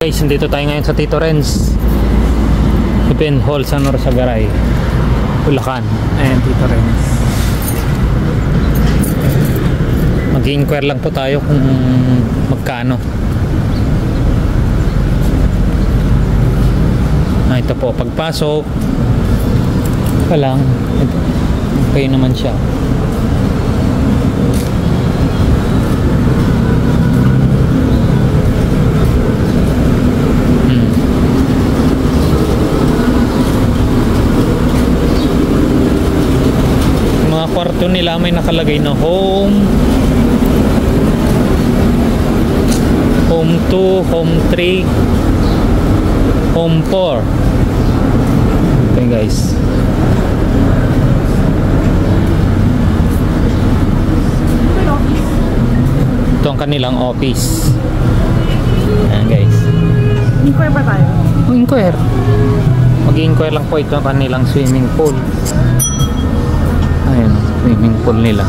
Guys, dito tayo ngayon sa Tito Renz Event Hall sa Norsagaray, Bulacan. Ayan, Tito Renz. Mag-i-inquire lang po tayo kung magkano. Ito po, pagpasok pa lang, okay naman siya. Mga kwarto nila may nakalagay na home 2, home 3, home 4. Okay guys, ito ang kanilang office. Ayan guys, inquire ba tayo? Inquire, mag-inquire lang po. Ito ang kanilang swimming pool. Ayan, swimming pool nila.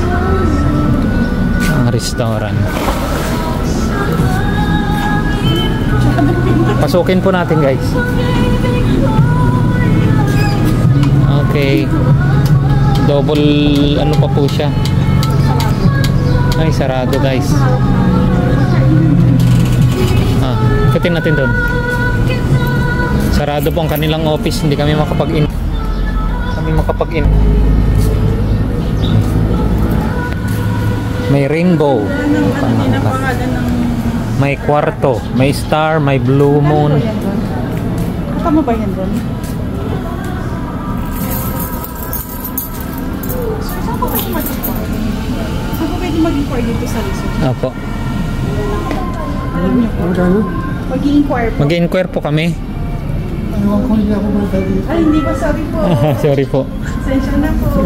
Ang restaurant. Pasukin po natin guys. Okay, double ano pa po siya. Ay, sarado guys. Ikutin natin doon. Sarado po ang kanilang office. Hindi kami makapag-in. May rainbow, may kwarto, may star, may blue moon. Kasama ba yan doon? Saan po pwede mag-inquire? Saan po pwede mag-inquire dito sa resort? Opo. Alam niyo po? Mag-inquire po. Mag-inquire po kami. Ay, hindi ba? Sorry po. Sorry po. Sensya na po.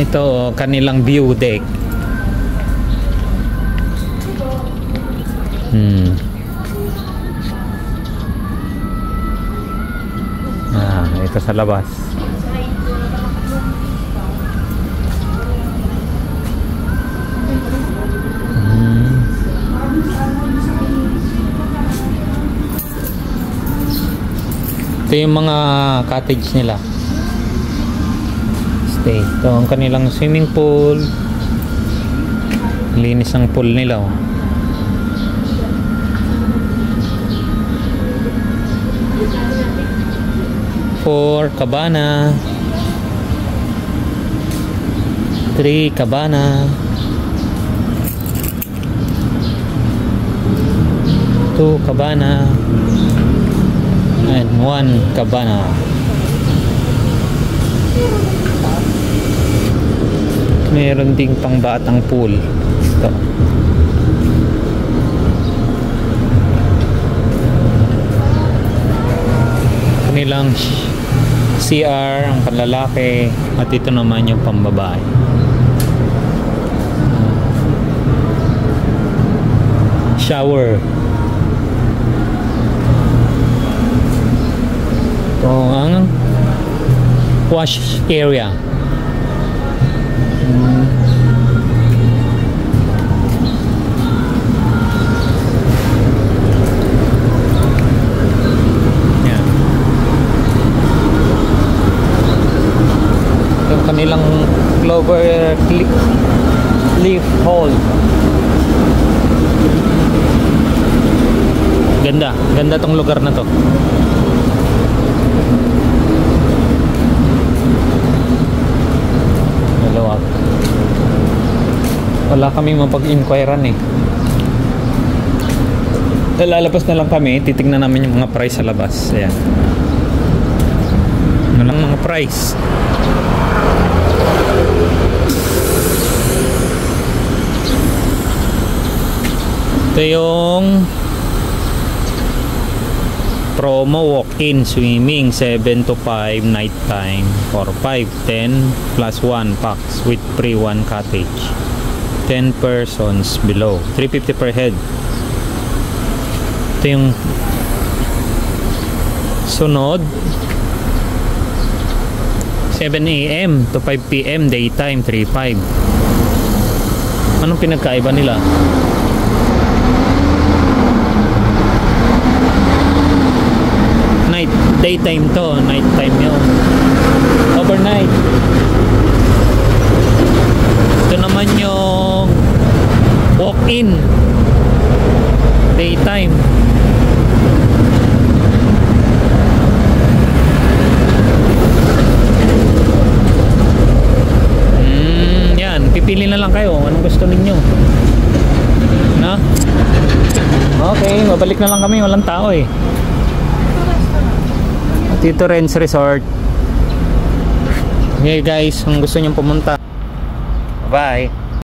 Ito, kanilang view deck. Ito sa labas. Ito yung mga cottage nila. Ito ang kanilang swimming pool. Linis ang pool nila, oh. Four cabana, 3 cabana, 2 cabana, and 1 cabana. Meron ding pangbatang pool. Ito. Kanilang CR ang panlalaki at ito naman yung pambabae. Shower. Ito ang wash area. Kanilang Clover Leaf Hall. Ganda tong lugar na to. Malawak. Wala kami mapag-inquirean eh. Lalabas na lang kami, titignan namin yung mga price sa labas. Ayan. Ano lang mga price. Ito yung promo walk-in swimming 7 to 5 night time for 5, 10 plus 1 packs with free 1 cottage, 10 persons below, 350 per head. Ito yung sunod, 7 AM to 5 PM daytime, 3.5. Anong pinagkaiba nila? Daytime to, nighttime yun. Overnight. Ito naman yung walk-in. Daytime. Yan, pipili na lang kayo anong gusto ninyo. Na? Okay, babalik na lang kami, walang tao eh. Tito Renz Resort. Okay guys, kung gusto nyo pumunta, bye.